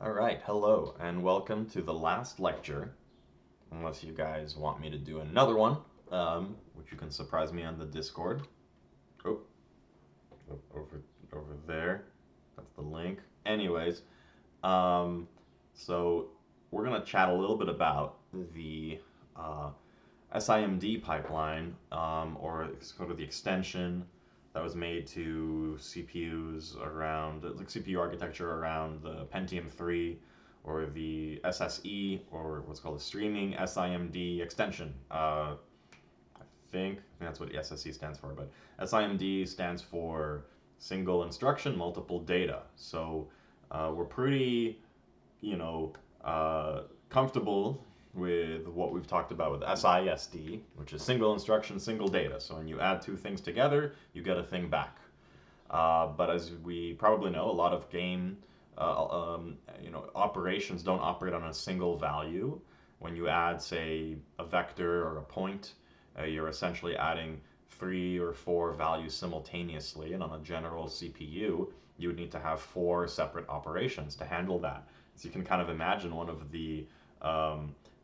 All right, hello, and welcome to the last lecture. Unless you guys want me to do another one, which you can surprise me on the Discord. Oh, over there. That's the link. Anyways, um, so we're gonna chat a little bit about the uh, SIMD pipeline, or sort of the extension that was made to CPUs around, like CPU architecture around the Pentium 3 or the SSE, or what's called the streaming SIMD extension. I think that's what SSE stands for, but SIMD stands for single instruction, multiple data. So we're pretty, you know, comfortable with what we've talked about with SISD, which is single instruction, single data. So when you add two things together, you get a thing back. But as we probably know, a lot of game operations don't operate on a single value. When you add, say, a vector or a point, you're essentially adding three or four values simultaneously. And on a general CPU, you would need to have four separate operations to handle that. So you can kind of imagine one of the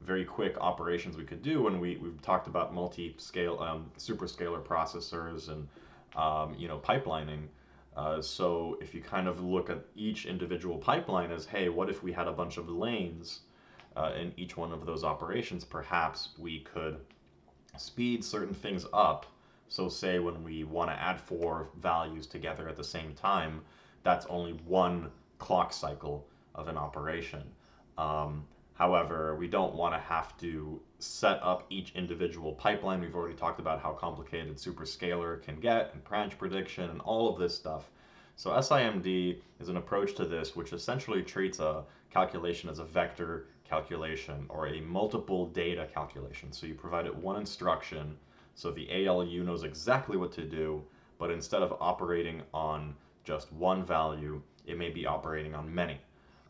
very quick operations we could do when we've talked about multi-scale, superscalar processors and pipelining. So if you kind of look at each individual pipeline as, hey, what if we had a bunch of lanes in each one of those operations? Perhaps we could speed certain things up. So say when we want to add four values together at the same time, that's only one clock cycle of an operation. However, we don't want to have to set up each individual pipeline. We've already talked about how complicated superscalar can get and branch prediction and all of this stuff. So SIMD is an approach to this which essentially treats a calculation as a vector calculation or a multiple data calculation. So you provide it one instruction, so the ALU knows exactly what to do, but instead of operating on just one value, it may be operating on many.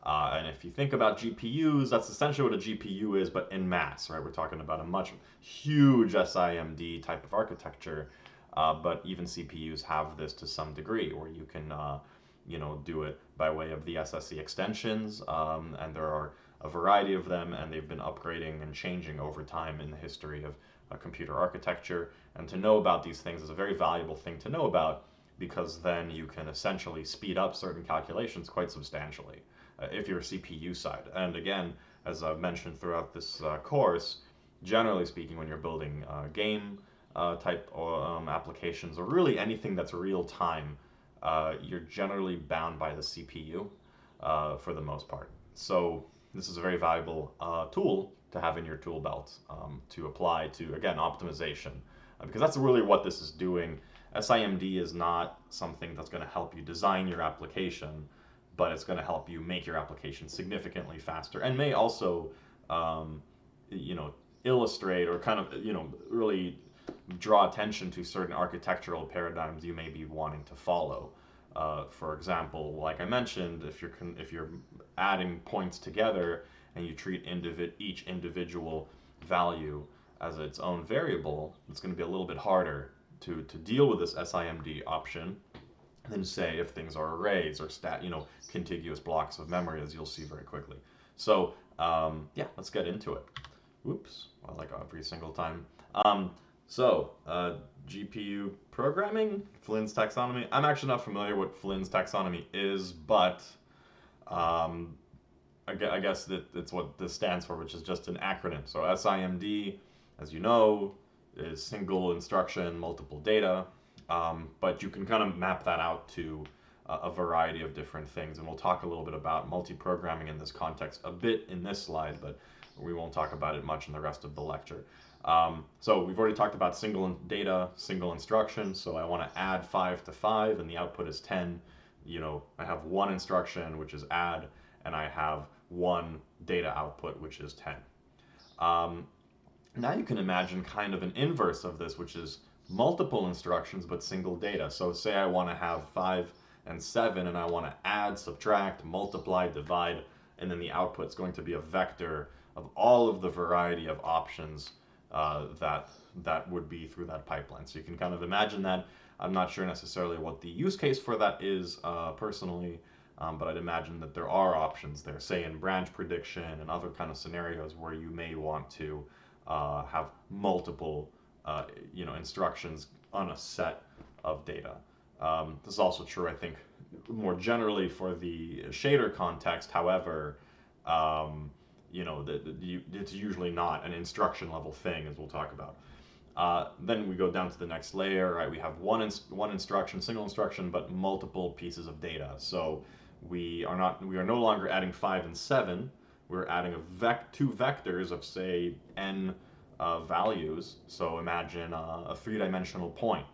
And if you think about GPUs, that's essentially what a GPU is, but in mass, right? We're talking about a much huge SIMD type of architecture, but even CPUs have this to some degree, where you can, do it by way of the SSE extensions, and there are a variety of them, and they've been upgrading and changing over time in the history of computer architecture. And to know about these things is a very valuable thing to know about, because then you can essentially speed up certain calculations quite substantially if you're CPU side. And again, as I've mentioned throughout this course, generally speaking, when you're building game type applications, or really anything that's real time, you're generally bound by the CPU for the most part. So this is a very valuable tool to have in your tool belt to apply to, again, optimization. Because that's really what this is doing. SIMD is not something that's going to help you design your application, but it's going to help you make your application significantly faster, and may also, um, you know, illustrate or kind of, really draw attention to certain architectural paradigms you may be wanting to follow. For example, like I mentioned, if you're adding points together and you treat each individual value as its own variable, it's going to be a little bit harder to deal with this SIMD option than, say, if things are arrays or contiguous blocks of memory, as you'll see very quickly. So yeah, let's get into it. Oops, well, like every single time. So GPU programming, Flynn's taxonomy. I'm actually not familiar what Flynn's taxonomy is, but um, I guess that it's what this stands for, which is just an acronym. So SIMD, as you know, is single instruction, multiple data. But you can kind of map that out to a variety of different things. And we'll talk a little bit about multi-programming in this context a bit in this slide, but we won't talk about it much in the rest of the lecture. So we've already talked about single data, single instruction. So I want to add 5 to 5, and the output is 10. I have one instruction, which is add, and I have one data output, which is 10. Now you can imagine kind of an inverse of this, which is multiple instructions but single data. So say I want to have 5 and 7, and I want to add, subtract, multiply, divide, and then the output is going to be a vector of all of the variety of options that would be through that pipeline. So you can kind of imagine that. I'm not sure necessarily what the use case for that is personally, but I'd imagine that there are options there, say in branch prediction and other kind of scenarios where you may want to have multiple instructions on a set of data. This is also true, I think, more generally for the shader context. However, it's usually not an instruction level thing, as we'll talk about. Then we go down to the next layer, right? We have one instruction, single instruction, but multiple pieces of data. So we are no longer adding 5 and 7. We're adding two vectors of, say, n values. So imagine a three-dimensional point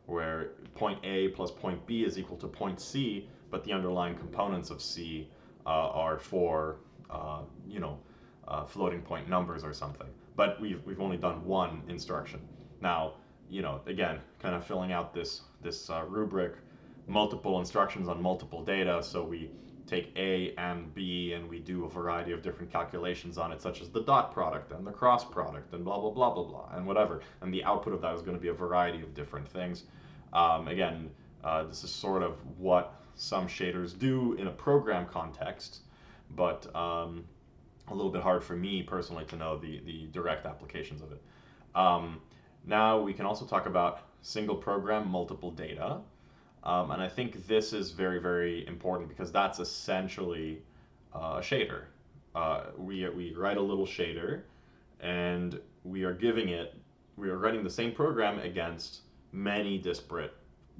where point A plus point B is equal to point C, but the underlying components of C are four, floating point numbers or something. But we've only done one instruction. Now, again, kind of filling out this rubric, multiple instructions on multiple data. So we take A and B and we do a variety of different calculations on it, such as the dot product and the cross product and blah, blah, blah, blah, blah, and whatever. And the output of that is going to be a variety of different things. Again, this is sort of what some shaders do in a program context, but a little bit hard for me personally to know the direct applications of it. Now we can also talk about single program, multiple data. And I think this is very, very important because that's essentially a shader. We write a little shader and we are writing the same program against many disparate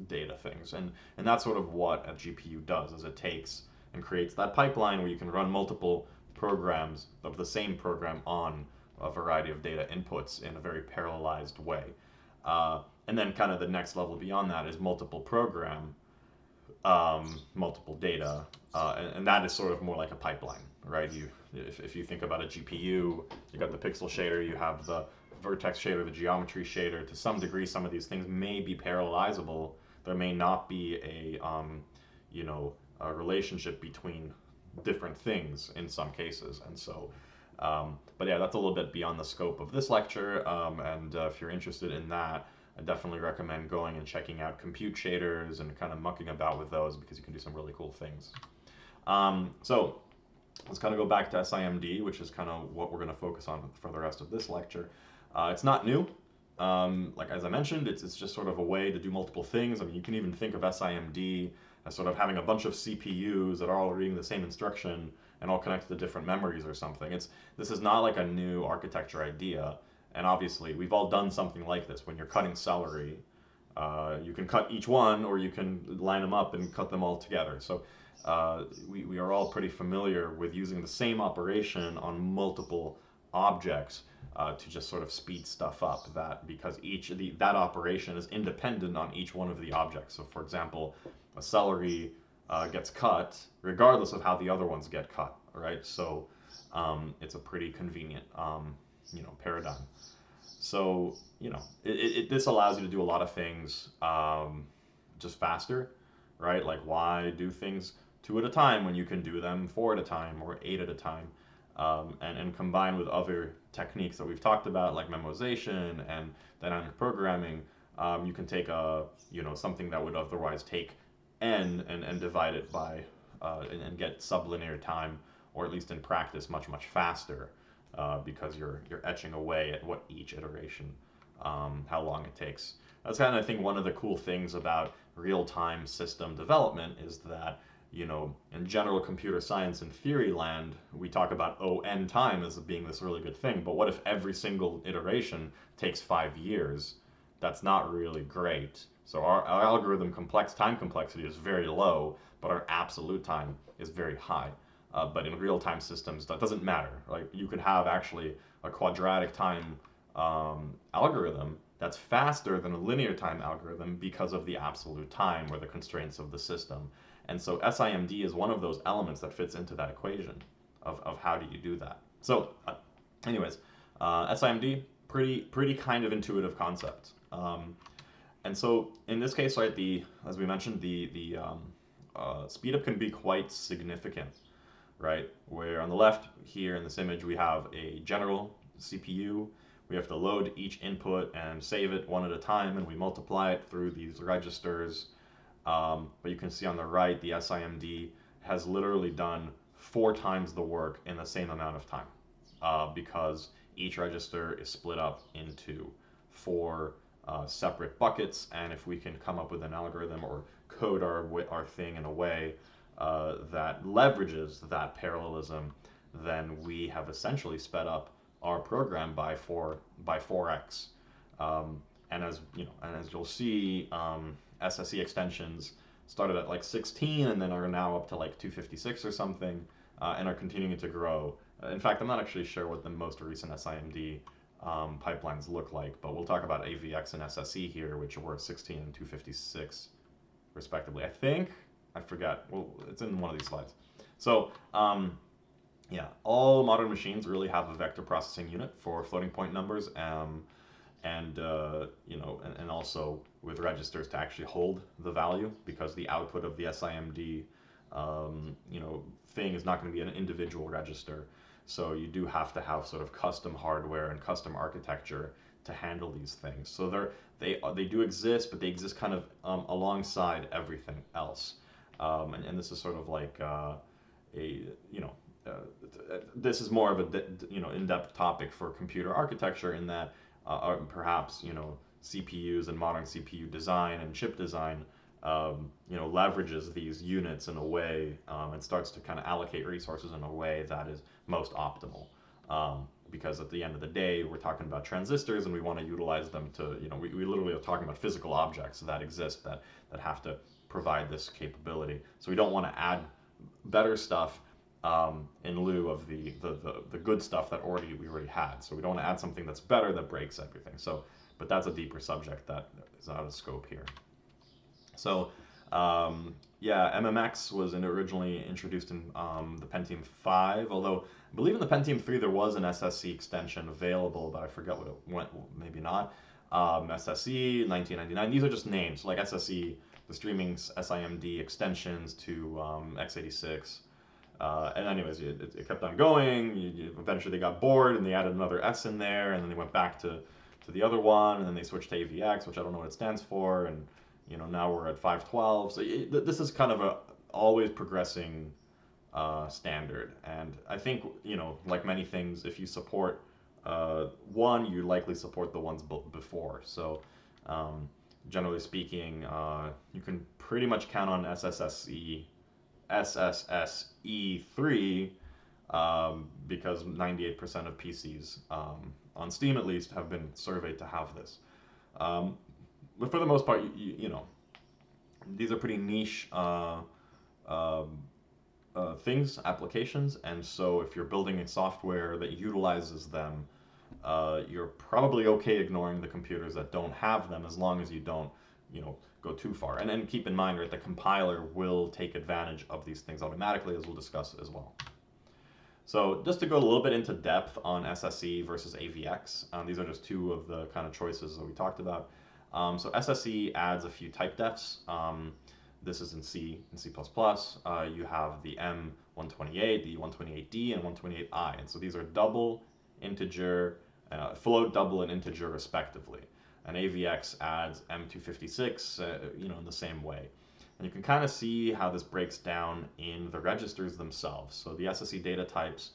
data things. And that's sort of what a GPU does, is it takes and creates that pipeline where you can run multiple programs of the same program on a variety of data inputs in a very parallelized way. And then kind of the next level beyond that is multiple program, multiple data, and that is sort of more like a pipeline, right? If you think about a GPU, you got the pixel shader, you have the vertex shader, the geometry shader. To some degree, some of these things may be parallelizable. There may not be a relationship between different things in some cases, and so. But yeah, that's a little bit beyond the scope of this lecture, and if you're interested in that, I definitely recommend going and checking out compute shaders and kind of mucking about with those because you can do some really cool things. So let's kind of go back to SIMD, which is kind of what we're going to focus on for the rest of this lecture. It's not new. Like as I mentioned, it's just sort of a way to do multiple things. I mean, you can even think of SIMD as sort of having a bunch of CPUs that are all reading the same instruction and all connected to different memories or something. This is not like a new architecture idea. And obviously, we've all done something like this. When you're cutting celery, you can cut each one, or you can line them up and cut them all together. So we are all pretty familiar with using the same operation on multiple objects to just sort of speed stuff up. Because that operation is independent on each one of the objects. So for example, a celery gets cut regardless of how the other ones get cut, right? So it's a pretty convenient paradigm. So this allows you to do a lot of things just faster, right? Like, why do things 2 at a time when you can do them 4 at a time or 8 at a time? And combined with other techniques that we've talked about, like memoization and dynamic programming, you can take something that would otherwise take n and divide it by and get sublinear time, or at least in practice, much, much faster. Because you're etching away at what each iteration, how long it takes. That's kind of, I think, one of the cool things about real-time system development is that, in general computer science and theory land, we talk about ON time as being this really good thing, but what if every single iteration takes 5 years? That's not really great. So our algorithm time complexity is very low, but our absolute time is very high. But in real-time systems, that doesn't matter. Like, you could have actually a quadratic time algorithm that's faster than a linear time algorithm because of the absolute time or the constraints of the system. And so SIMD is one of those elements that fits into that equation of how do you do that. So anyways, SIMD, pretty kind of intuitive concept. And so in this case, right, as we mentioned, the speed up can be quite significant. Right, where on the left here in this image we have a general CPU. We have to load each input and save it one at a time, and we multiply it through these registers. But you can see on the right the SIMD has literally done 4 times the work in the same amount of time, because each register is split up into 4 separate buckets, and if we can come up with an algorithm or code our thing in a way that leverages that parallelism, then we have essentially sped up our program by 4x. And as you know, and as you'll see, SSE extensions started at like 16 and then are now up to like 256 or something, and are continuing to grow. In fact, I'm not actually sure what the most recent SIMD pipelines look like, but we'll talk about AVX and SSE here, which were 16 and 256 respectively. I think, I forget. Well, it's in one of these slides. So yeah, all modern machines really have a vector processing unit for floating point numbers, and you know, and also with registers to actually hold the value, because the output of the SIMD you know, thing is not going to be an individual register. So you do have to have sort of custom hardware and custom architecture to handle these things. So they do exist, but they exist kind of alongside everything else. And this is sort of like a you know, this is more of a you know, in-depth topic for computer architecture, in that perhaps, you know, CPUs and modern CPU design and chip design you know, leverages these units in a way, and starts to kind of allocate resources in a way that is most optimal. Because at the end of the day, we're talking about transistors, and we want to utilize them to, you know, we literally are talking about physical objects that exist that have to provide this capability. So we don't want to add better stuff in lieu of the good stuff that we already had. So we don't want to add something that's better that breaks everything. So, but that's a deeper subject that is out of scope here. So yeah, MMX was originally introduced in the Pentium 5, although I believe in the Pentium 3 there was an SSE extension available, but I forget what it went, maybe not. SSE, 1999, these are just names, like SSE, the streaming SIMD extensions to x86. And anyways, it kept on going. Eventually they got bored and they added another S in there, and then they went back to the other one, and then they switched to AVX, which I don't know what it stands for, and you know, now we're at 512. So this is kind of a always progressing standard, and I think, you know, like many things, if you support one, you likely support the ones before. So generally speaking, you can pretty much count on SSSE3 because 98% of PCs on Steam at least have been surveyed to have this. But for the most part, you know, these are pretty niche things, applications, and so if you're building a software that utilizes them, you're probably okay ignoring the computers that don't have them, as long as you don't, you know, go too far. And then keep in mind, right, the compiler will take advantage of these things automatically, as we'll discuss as well. So just to go a little bit into depth on SSE versus AVX, these are just two of the kind of choices that we talked about. So SSE adds a few type defs. This is in C and C++. You have the M128, the 128D, and 128I. And so these are double, integer, float, double, and integer respectively. And AVX adds M256, you know, in the same way. And you can kind of see how this breaks down in the registers themselves. So the SSE data types,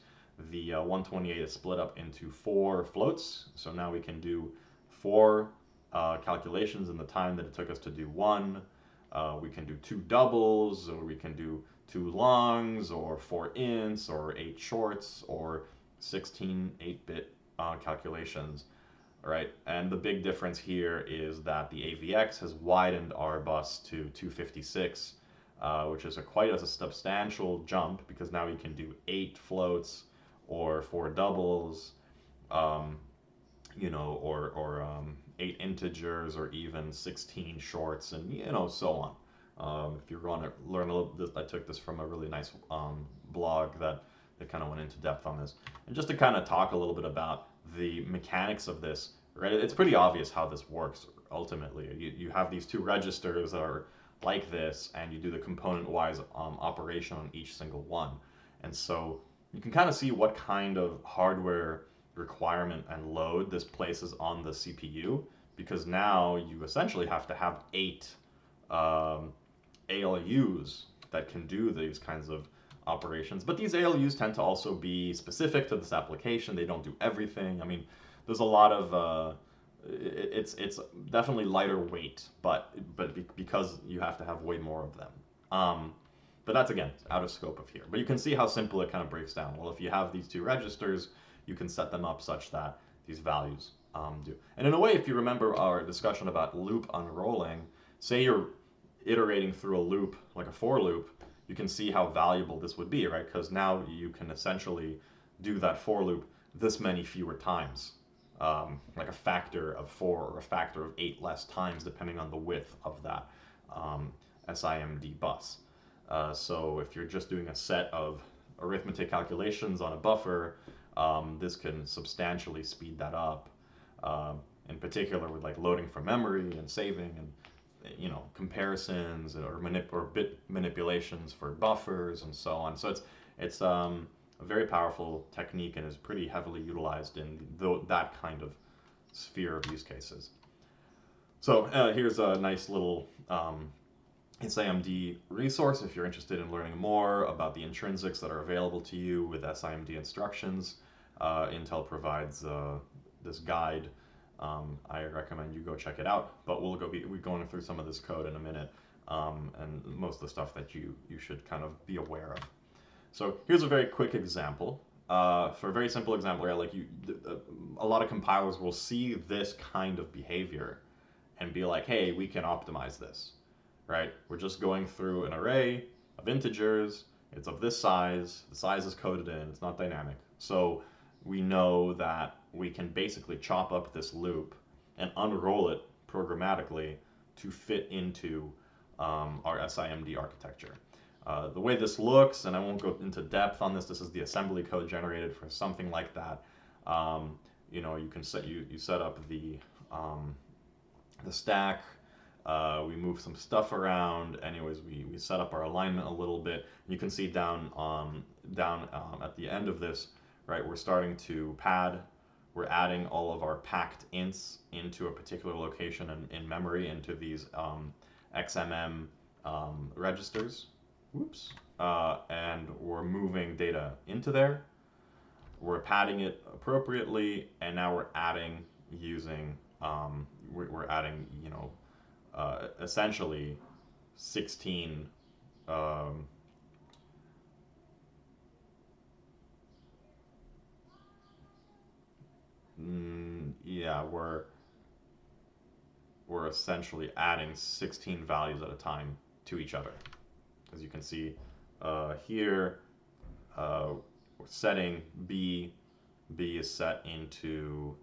the 128 is split up into 4 floats. So now we can do 4 calculations in the time that it took us to do 1. We can do 2 doubles, or we can do 2 longs, or 4 ints, or 8 shorts, or 16 8-bit calculations. Right, and the big difference here is that the AVX has widened our bus to 256, which is quite a substantial jump, because now we can do 8 floats, or 4 doubles, you know, or 8 integers, or even 16 shorts, and you know, so on. If you want to learn a little, I took this from a really nice blog that kind of went into depth on this. And just to kind of talk a little bit about the mechanics of this, right? It's pretty obvious how this works ultimately. You have these 2 registers that are like this, and you do the component-wise operation on each single one. And so you can kind of see what kind of hardware requirement and load this places on the CPU, because now you essentially have to have 8 ALUs that can do these kinds of operations. But these ALUs tend to also be specific to this application. They don't do everything. I mean, there's a lot of it's definitely lighter weight, but because you have to have way more of them. But that's, again, out of scope of here. But you can see how simple it kind of breaks down. Well, if you have these two registers, you can set them up such that these values do. And in a way, if you remember our discussion about loop unrolling, say you're iterating through a loop, like a for loop, you can see how valuable this would be, right? Because now you can essentially do that for loop this many fewer times, like a factor of 4 or a factor of 8 less times, depending on the width of that SIMD bus. So if you're just doing a set of arithmetic calculations on a buffer, this can substantially speed that up. In particular with like loading from memory and saving and comparisons or bit manipulations for buffers and so on. So it's a very powerful technique and is pretty heavily utilized in that kind of sphere of use cases. So here's a nice little SIMD resource if you're interested in learning more about the intrinsics that are available to you with SIMD instructions. Intel provides this guide. I recommend you go check it out, but we're going through some of this code in a minute, and most of the stuff that you should kind of be aware of. So here's a very quick example. For a very simple example, a lot of compilers will see this kind of behavior and be like, hey, we can optimize this, right? We're just going through an array of integers. It's of this size. The size is coded in. It's not dynamic. So we know that we can basically chop up this loop and unroll it programmatically to fit into our SIMD architecture. The way this looks, and I won't go into depth on this, this is the assembly code generated for something like that. You can set up the stack. We move some stuff around. Anyways, we set up our alignment a little bit. You can see down at the end of this, right, we're starting to pad. We're adding all of our packed ints into a particular location in memory into these XMM registers. Whoops. And we're moving data into there. We're padding it appropriately, and now we're adding using we're adding essentially 16 yeah, we're essentially adding 16 values at a time to each other. As you can see here, we're setting B. B is set into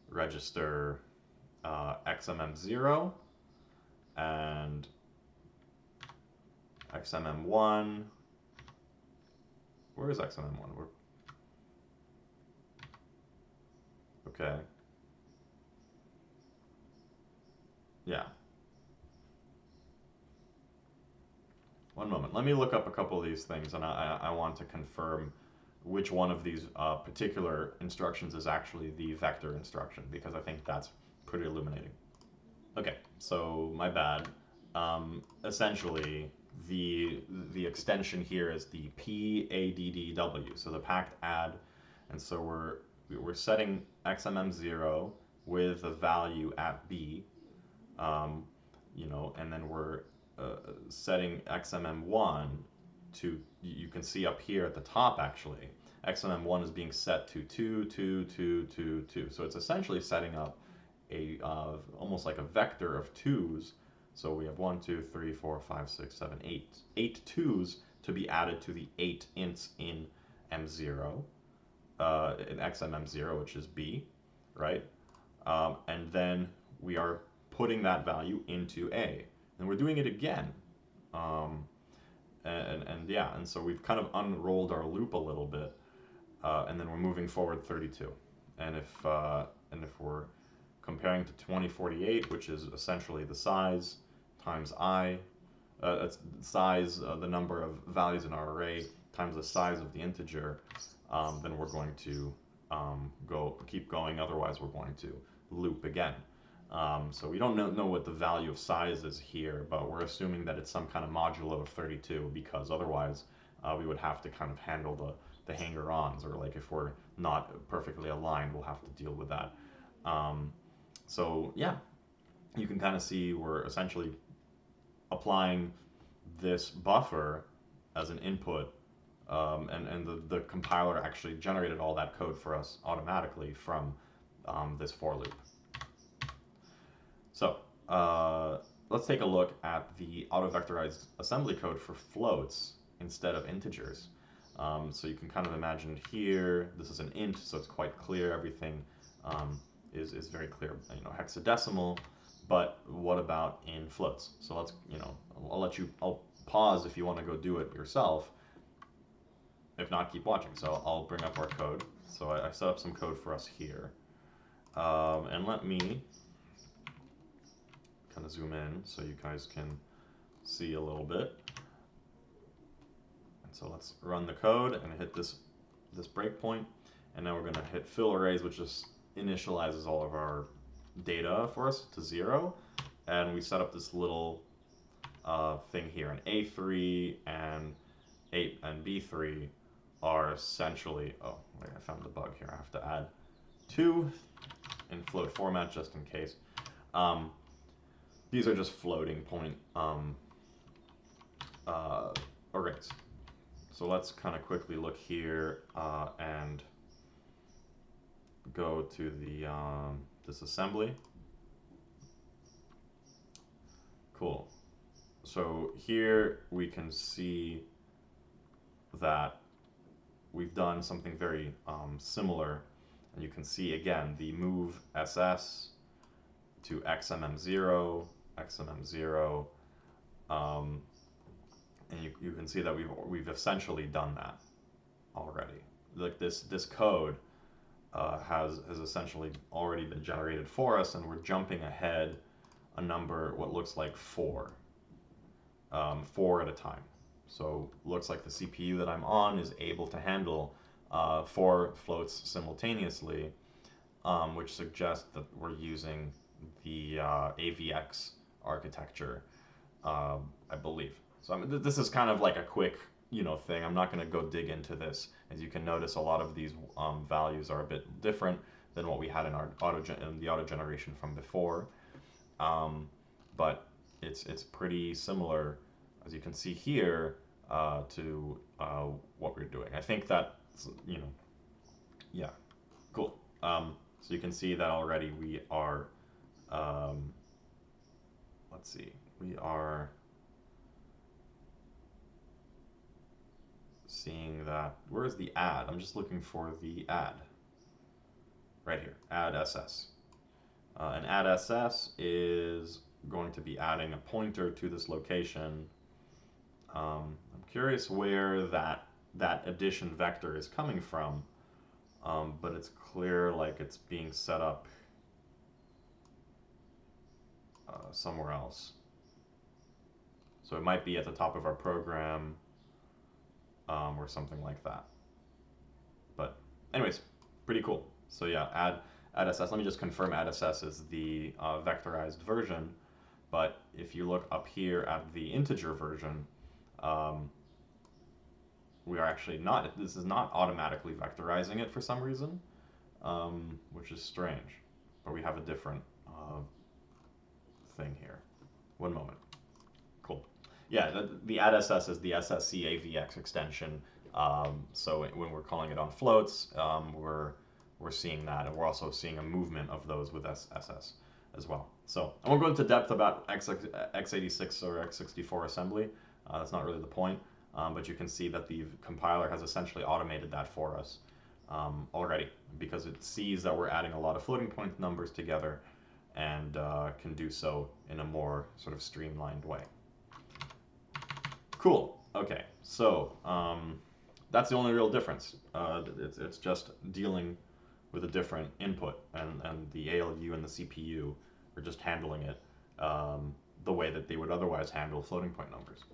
register XMM0 and XMM1. Where is XMM1? Okay. Yeah. One moment. Let me look up a couple of these things, and I want to confirm which one of these particular instructions is actually the vector instruction, because I think that's pretty illuminating. Okay, so my bad. Essentially, the extension here is the PADDW, so the packed add, and so we're setting XMM0 with a value at B, and then we're setting XMM1 to, you can see up here at the top actually, XMM1 is being set to 2, 2, 2, 2, 2. So it's essentially setting up a almost like a vector of 2s. So we have 1, 2, 3, 4, 5, 6, 7, 8. 8 2s to be added to the 8 ints in M0, in XMM0, which is B, right? And then we are putting that value into A. And we're doing it again. And so we've kind of unrolled our loop a little bit, and then we're moving forward 32. And if we're comparing to 2048, which is essentially the size times I, size, the number of values in our array times the size of the integer, then we're going to keep going. Otherwise, we're going to loop again. So we don't know what the value of size is here, but we're assuming that it's some kind of modulo of 32, because otherwise we would have to kind of handle the hanger-ons, or like if we're not perfectly aligned, we'll have to deal with that. So yeah, you can kind of see we're essentially applying this buffer as an input, and the compiler actually generated all that code for us automatically from this for loop. So let's take a look at the auto-vectorized assembly code for floats instead of integers. So you can kind of imagine here, this is an int, so it's quite clear. Everything is very clear, hexadecimal. But what about in floats? So let's, I'll pause if you want to go do it yourself. If not, keep watching. So I'll bring up our code. So I set up some code for us here. And let me kind of zoom in so you guys can see a little bit. And so let's run the code and hit this breakpoint. And now we're going to hit fill arrays, which just initializes all of our data for us to 0. And we set up this little thing here. And A3 and B3 are essentially, oh, wait, I found the bug here. I have to add 2 in float format just in case. These are just floating point arrays. So let's kind of quickly look here and go to the disassembly. Cool. So here we can see that we've done something very similar, and you can see again the move SS to XMM0, XMM0, and you can see that we've essentially done that already. Like this code has essentially already been generated for us, and we're jumping ahead a number, what looks like 4 at a time. So looks like the CPU that I'm on is able to handle 4 floats simultaneously, which suggests that we're using the AVX architecture, I believe. So this is kind of like a quick, thing. I'm not going to go dig into this. As you can notice, a lot of these values are a bit different than what we had in our the auto generation from before, but it's pretty similar, as you can see here, to what we're doing. I think that, yeah, cool. So you can see that already we are, let's see, we are seeing that, where's the add? I'm just looking for the add. Right here, add SS. And add SS is going to be adding a pointer to this location. I'm curious where that addition vector is coming from, but it's clear like it's being set up somewhere else. So it might be at the top of our program, or something like that. But anyways, pretty cool. So yeah, add SS. Let me just confirm add SS is the vectorized version. But if you look up here at the integer version, we are actually not, this is not automatically vectorizing it for some reason, which is strange. But we have a different thing here. One moment. Cool. Yeah, the add SS is the SSC AVX extension. So when we're calling it on floats, we're seeing that, and we're also seeing a movement of those with SS as well. So I won't go into depth about x86 or x64 assembly. That's not really the point. But you can see that the compiler has essentially automated that for us already, because it sees that we're adding a lot of floating point numbers together, and can do so in a more sort of streamlined way. Cool. Okay, so that's the only real difference. It's just dealing with a different input, and the ALU and the CPU are just handling it the way that they would otherwise handle floating point numbers.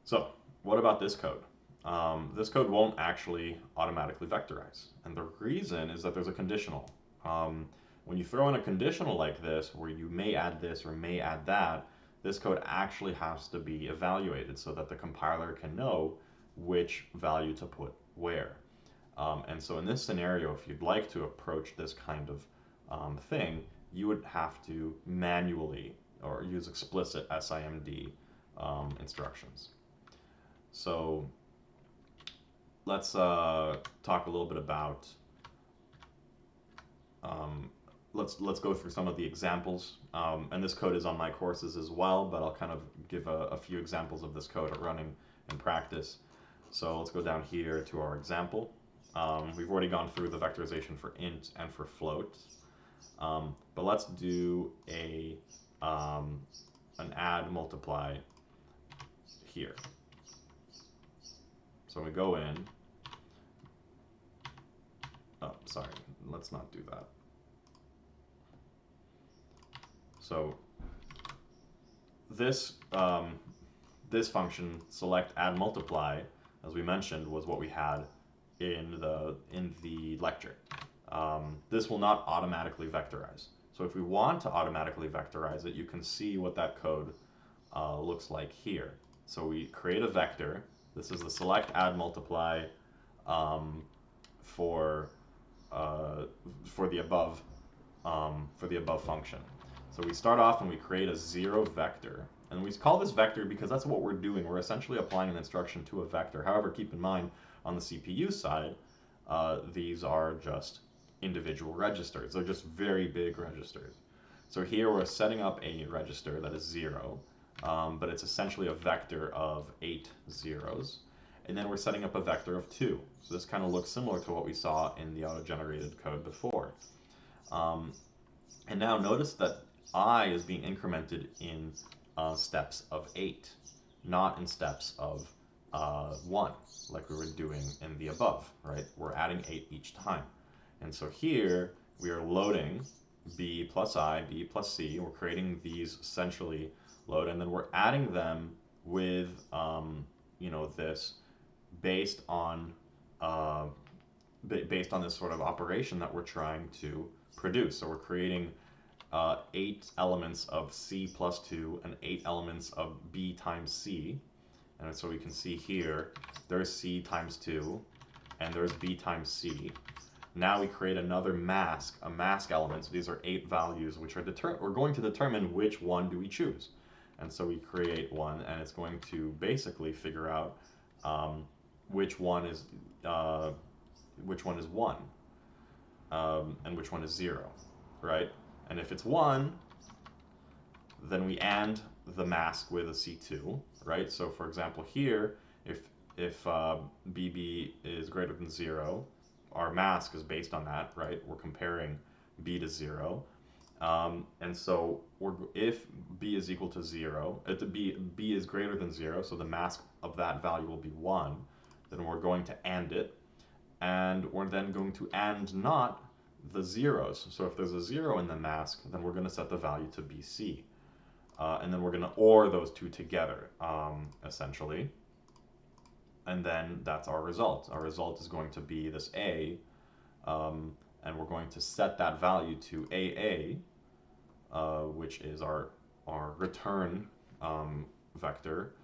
So what about this code? This code won't actually automatically vectorize, and the reason is that there's a conditional. When you throw in a conditional like this, where you may add this or may add that, this code actually has to be evaluated so that the compiler can know which value to put where. And so in this scenario, if you'd like to approach this kind of thing, you would have to manually or use explicit SIMD instructions. So let's talk a little bit about, let's go through some of the examples. And this code is on my courses as well, but I'll kind of give a few examples of this code running in practice. So let's go down here to our example. We've already gone through the vectorization for int and for float, but let's do an add multiply here. So we go in. Oh, sorry, let's not do that. So this this function select add multiply, as we mentioned, was what we had in the lecture. This will not automatically vectorize. So if we want to automatically vectorize it, you can see what that code looks like here. So we create a vector. This is the select add multiply for the above function. So we start off and we create a 0 vector. And we call this vector because that's what we're doing. We're essentially applying an instruction to a vector. However, keep in mind, on the CPU side, these are just individual registers. They're just very big registers. So here we're setting up a register that is 0, but it's essentially a vector of 8 zeros. And then we're setting up a vector of 2. So this kind of looks similar to what we saw in the auto-generated code before. And now notice that I is being incremented in steps of 8, not in steps of 1, like we were doing in the above, right? We're adding 8 each time. And so here we are loading b plus I, b plus c. We're creating these essentially load, and then we're adding them with, this based on this sort of operation that we're trying to produce. So we're creating 8 elements of c plus 2 and 8 elements of b times c. And so we can see here, there's c times 2, and there's b times c. Now we create another mask, a mask element. So these are 8 values, which are we're going to determine which one do we choose. And so we create one, and it's going to basically figure out which one is 1 and which one is 0, right? And if it's 1, then we AND the mask with a C2, right? So for example here, if BB is greater than 0, our mask is based on that, right? We're comparing B to 0. And so if B is equal to 0, B is greater than 0, so the mask of that value will be 1, then we're going to AND it, and we're then going to AND not the zeros. So if there's a 0 in the mask, then we're going to set the value to BC. And then we're going to OR those two together, essentially. And then that's our result. Our result is going to be this A, and we're going to set that value to AA, which is our return vector,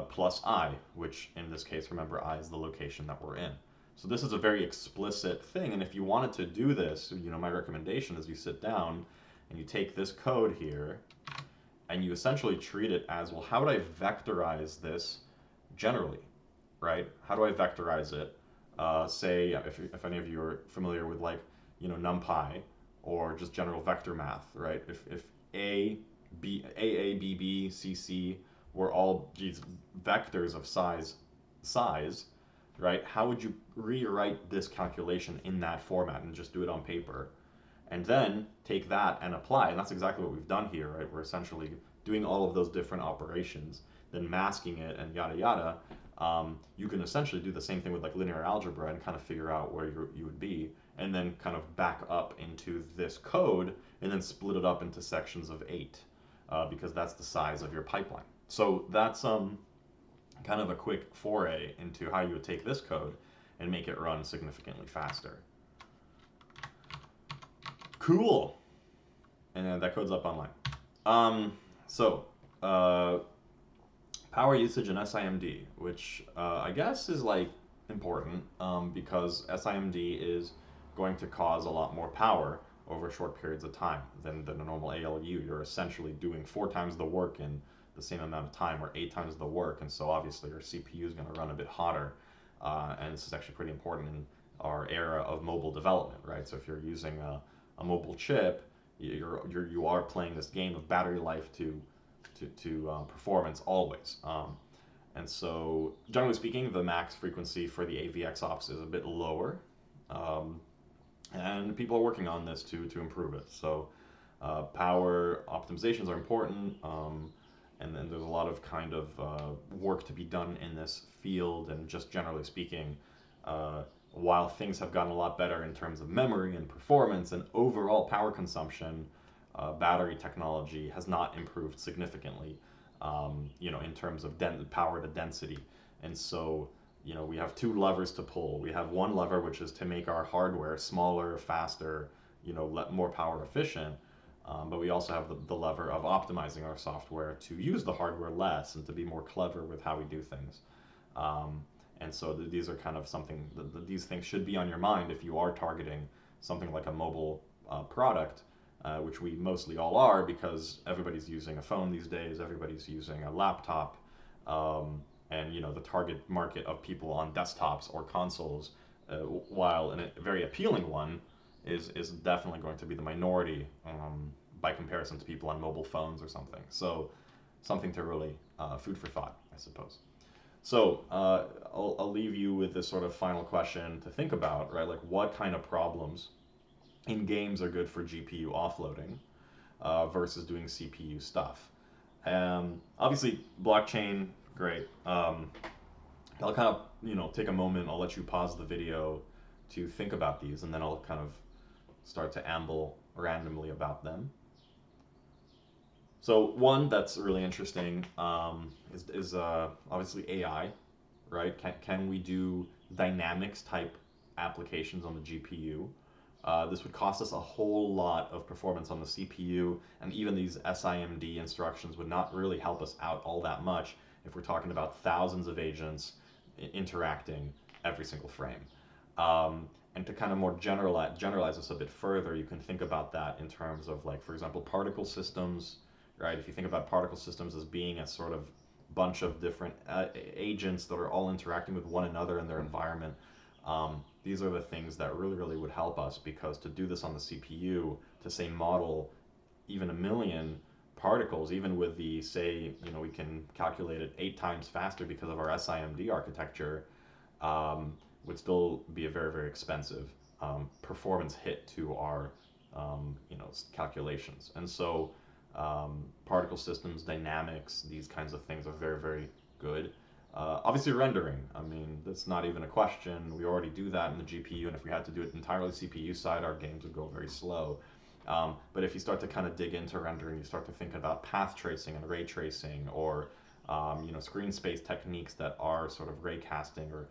plus I, which in this case, remember, I is the location that we're in. So this is a very explicit thing, and if you wanted to do this, my recommendation is you sit down and you take this code here, and you essentially treat it as, well, how would I vectorize this generally, right? How do I vectorize it? Say, if any of you are familiar with NumPy or just general vector math, right? If AA, BB, CC were all these vectors of size, right? How would you rewrite this calculation in that format and just do it on paper? And then take that and apply, and that's exactly what we've done here, right? We're essentially doing all of those different operations, then masking it and yada yada. You can essentially do the same thing with linear algebra and kind of figure out where you would be, and then kind of back up into this code and then split it up into sections of 8, because that's the size of your pipeline. So that's kind of a quick foray into how you would take this code and make it run significantly faster. Cool. And that code's up online. Um, so, uh, power usage in SIMD, which I guess is like important because SIMD is going to cause a lot more power over short periods of time than a normal ALU. You're essentially doing 4 times the work in the same amount of time or 8 times the work, and so obviously your CPU is going to run a bit hotter. And this is actually pretty important in our era of mobile development, right? So if you're using a mobile chip, you are playing this game of battery life to performance always. And so, generally speaking, the max frequency for the AVX ops is a bit lower, um, and people are working on this to improve it. So, power optimizations are important, and then there's a lot of kind of work to be done in this field. And just generally speaking, uh, while things have gotten a lot better in terms of memory and performance and overall power consumption, battery technology has not improved significantly, in terms of power to density. And so, we have 2 levers to pull. We have one lever, which is to make our hardware smaller, faster, more power efficient. But we also have the lever of optimizing our software to use the hardware less and to be more clever with how we do things. Um, and so these are kind of something, these things should be on your mind if you are targeting something like a mobile product, which we mostly all are because everybody's using a phone these days, everybody's using a laptop, and the target market of people on desktops or consoles, while a very appealing one, is definitely going to be the minority by comparison to people on mobile phones or something. So something to really food for thought, I suppose. So I'll leave you with this sort of final question to think about, right? Like, what kind of problems in games are good for GPU offloading versus doing CPU stuff? Obviously, blockchain, great. I'll kind of, take a moment. I'll let you pause the video to think about these, and then I'll kind of start to amble randomly about them. So one that's really interesting is obviously AI, right? Can we do dynamics type applications on the GPU? This would cost us a whole lot of performance on the CPU, and even these SIMD instructions would not really help us out all that much if we're talking about thousands of agents interacting every single frame. And to kind of more generalize this a bit further, you can think about that in terms of, like, for example, particle systems, right? If you think about particle systems as being a sort of bunch of different agents that are all interacting with one another in their environment, these are the things that really, really would help us, because to do this on the CPU, to say model even a million particles, even with the, say, we can calculate it 8 times faster because of our SIMD architecture, would still be a very, very expensive performance hit to our calculations. And so particle systems, dynamics, these kinds of things are very, very good. Obviously, rendering. I mean, that's not even a question. We already do that in the GPU, and if we had to do it entirely CPU side, our games would go very slow. But if you start to kind of dig into rendering, you start to think about path tracing and ray tracing, or screen space techniques that are sort of ray casting, or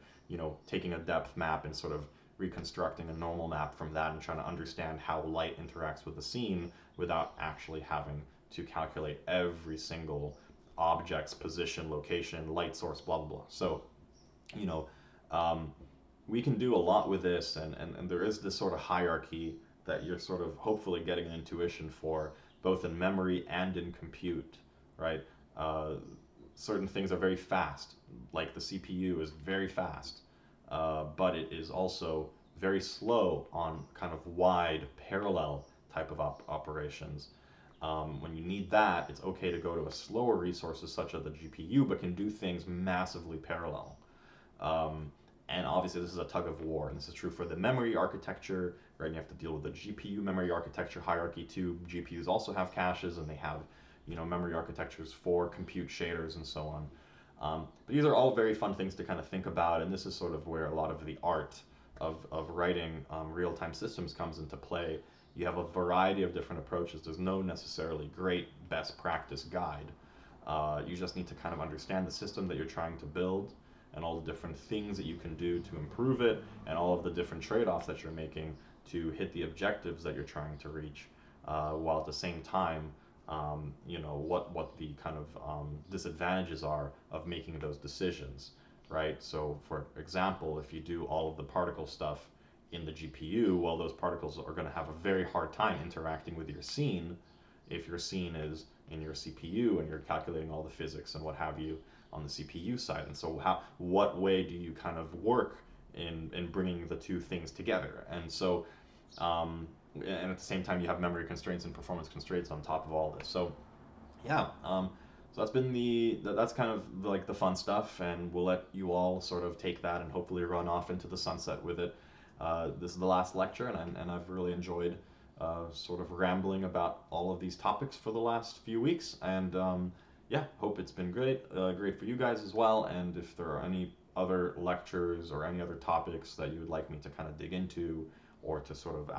taking a depth map and sort of reconstructing a normal map from that and trying to understand how light interacts with the scene without actually having to calculate every single object's position, location, light source, blah, blah, blah. So, you know, we can do a lot with this, and there is this sort of hierarchy that you're sort of hopefully getting an intuition for, both in memory and in compute, right? Certain things are very fast, like the CPU is very fast, but it is also very slow on kind of wide parallel type of operations. When you need that, it's okay to go to a slower resources such as the GPU, but can do things massively parallel. Um, and obviously, this is a tug of war, and this is true for the memory architecture, right? You have to deal with the GPU memory architecture hierarchy too. GPUs also have caches, and they have, memory architectures for compute shaders and so on. But these are all very fun things to kind of think about, and this is sort of where a lot of the art of writing real-time systems comes into play. You have a variety of different approaches. There's no necessarily great best practice guide. You just need to kind of understand the system that you're trying to build, and all the different things that you can do to improve it, and all of the different trade-offs that you're making to hit the objectives that you're trying to reach, while at the same time, what the kind of disadvantages are of making those decisions, right? So, for example, if you do all of the particle stuff in the GPU, well, those particles are going to have a very hard time interacting with your scene if your scene is in your CPU and you're calculating all the physics and what have you on the CPU side. And so, what way do you kind of work in bringing the two things together? And so, and at the same time, you have memory constraints and performance constraints on top of all this. So, yeah, so that's kind of like the fun stuff, and we'll let you all sort of take that and hopefully run off into the sunset with it. This is the last lecture, and I've really enjoyed sort of rambling about all of these topics for the last few weeks. And yeah, hope it's been great for you guys as well. And if there are any other lectures or any other topics that you would like me to kind of dig into, or to sort of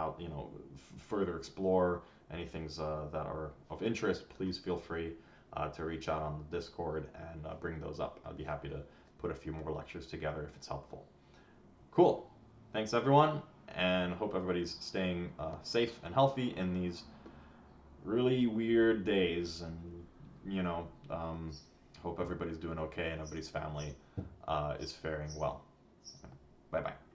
further explore any things that are of interest, please feel free to reach out on the Discord and bring those up. I'd be happy to put a few more lectures together if it's helpful. Cool. Thanks, everyone, and hope everybody's staying safe and healthy in these really weird days. And, hope everybody's doing okay and everybody's family is faring well. Bye bye.